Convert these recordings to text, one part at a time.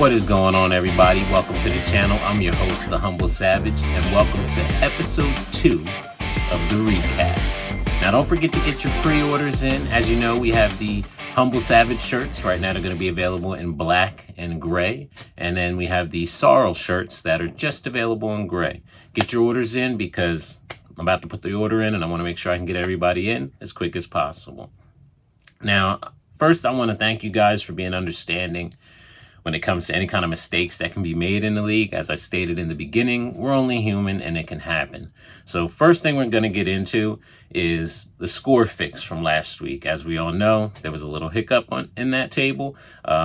What is going on, everybody? Welcome to the channel. I'm your host, The Humble Savage, and welcome to episode 2 of the recap. Now, don't forget to get your pre-orders in. As you know, we have the Humble Savage shirts. Right now, they're going to be available in black and gray. And then we have the S.A.R.L shirts that are just available in gray. Get your orders in because I'm about to put the order in, and I want to make sure I can get everybody in as quick as possible. Now, first, I want to thank you guys for being understanding when it comes to any kind of mistakes that can be made in the league. As I stated in the beginning, we're only human and it can happen. So first thing we're going to get into is the score fix from last week. As we all know, there was a little hiccup in that table.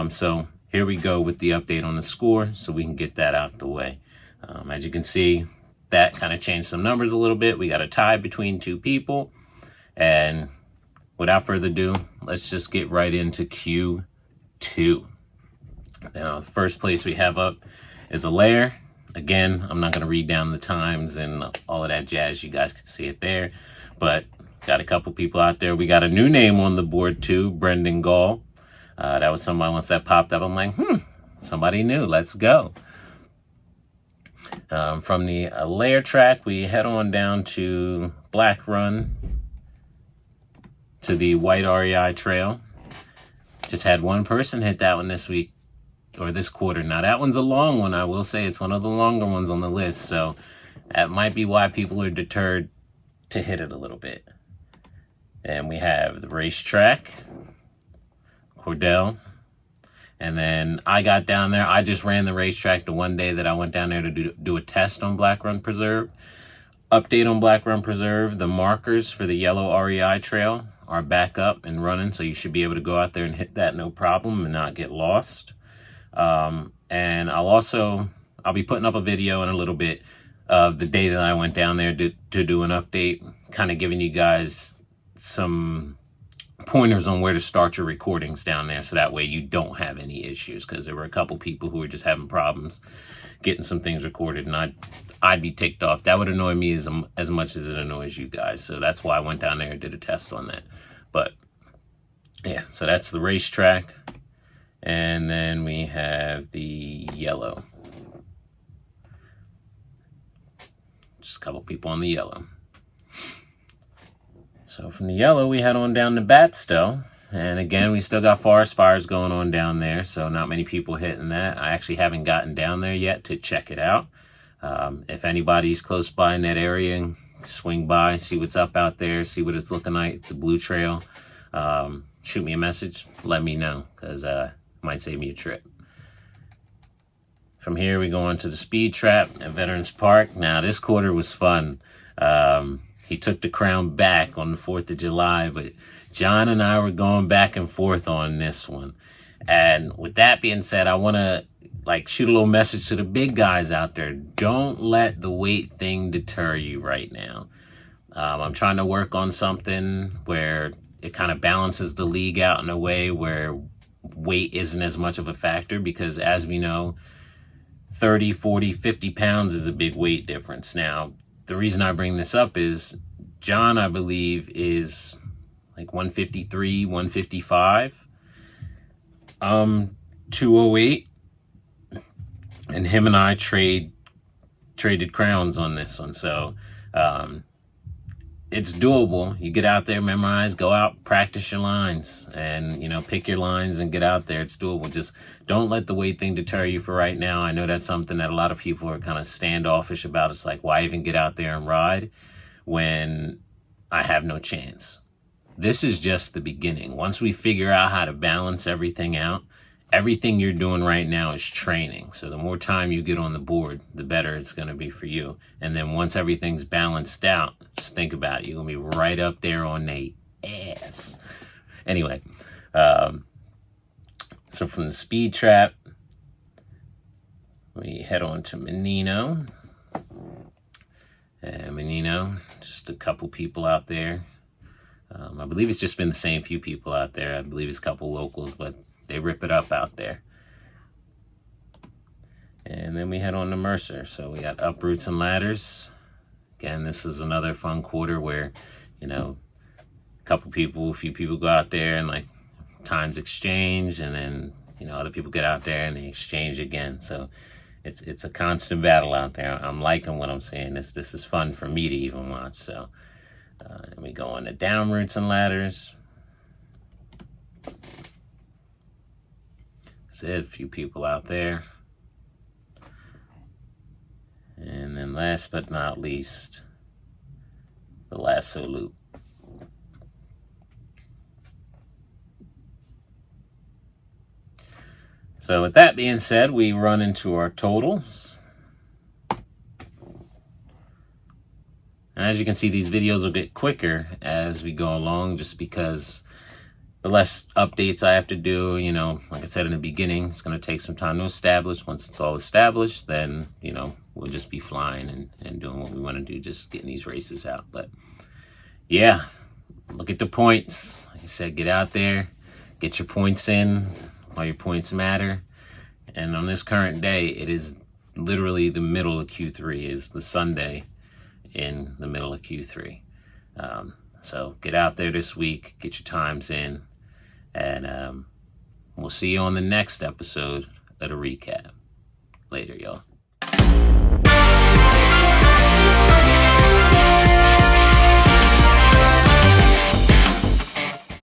So here we go with the update on the score so we can get that out the way. As you can see, that kind of changed some numbers a little bit. We got a tie between two people. And without further ado, let's just get right into Q2. Now, the first place we have up is S.A.R.L. Again, I'm not going to read down the times and all of that jazz. You guys can see it there. But got a couple people out there. We got a new name on the board, too, Brendan Gall. That was somebody, once that popped up, I'm like, somebody new. Let's go. From the S.A.R.L track, we head on down to Black Run to the White REI Trail. Just had one person hit that one this week. Or this quarter. Now, that one's a long one. I will say it's one of the longer ones on the list. So that might be why people are deterred to hit it a little bit. And we have the racetrack, Cordell. And then I got down there. I just ran the racetrack the one day that I went down there to do a test on Black Run Preserve. Update on Black Run Preserve. The markers for the yellow REI trail are back up and running. So you should be able to go out there and hit that no problem and not get lost. And I'll be putting up a video in a little bit of the day that I went down there to do an update, kind of giving you guys some pointers on where to start your recordings down there. So that way you don't have any issues, because there were a couple people who were just having problems getting some things recorded, and I'd be ticked off. That would annoy me as much as it annoys you guys. So that's why I went down there and did a test on that. But yeah, so that's the racetrack. And then we have the yellow. Just a couple people on the yellow. So from the yellow, we head on down to Batstow. And again, we still got forest fires going on down there. So not many people hitting that. I actually haven't gotten down there yet to check it out. If anybody's close by in that area, swing by, see what's up out there, see what it's looking like, the blue trail. Shoot me a message, let me know, because might save me a trip. From here, we go on to the speed trap at Veterans Park. Now, this quarter was fun. He took the crown back on the 4th of July, but John and I were going back and forth on this one. And with that being said, I want to shoot a little message to the big guys out there. Don't let the weight thing deter you right now. I'm trying to work on something where it kind of balances the league out in a way where weight isn't as much of a factor, because as we know, 30, 40, 50 pounds is a big weight difference. Now, the reason I bring this up is John, I believe, is 153, 155. 208. And him and I traded crowns on this one. So, it's doable. You get out there, memorize, go out, practice your lines, and, pick your lines and get out there. It's doable. Just don't let the weight thing deter you for right now. I know that's something that a lot of people are kind of standoffish about. It's like, why even get out there and ride when I have no chance? This is just the beginning. Once we figure out how to balance everything out, everything you're doing right now is training. So the more time you get on the board, the better it's going to be for you. And then once everything's balanced out, just think about it. You're going to be right up there on the ass. Anyway, so from the speed trap, we head on to Minino. And Minino, just a couple people out there. I believe it's just been the same few people out there. I believe it's a couple locals, but they rip it up out there. And then we head on to Mercer. So we got uproots and ladders. Again, this is another fun quarter where, a few people go out there and times exchange, and then other people get out there and they exchange again. So it's a constant battle out there. I'm liking what I'm seeing. This is fun for me to even watch. So let me go on to down routes and ladders. That's it. A few people out there. And then last but not least, the lasso loop. So with that being said, we run into our totals. And as you can see, these videos will get quicker as we go along, just because the less updates I have to do, like I said in the beginning, it's going to take some time to establish. Once it's all established, then, we'll just be flying and doing what we want to do, just getting these races out. But yeah, look at the points. Like I said, get out there, get your points in while your points matter. And on this current day, it is literally the middle of Q3, is the Sunday in the middle of Q3. So get out there this week, get your times in, and we'll see you on the next episode of the recap. Later, y'all.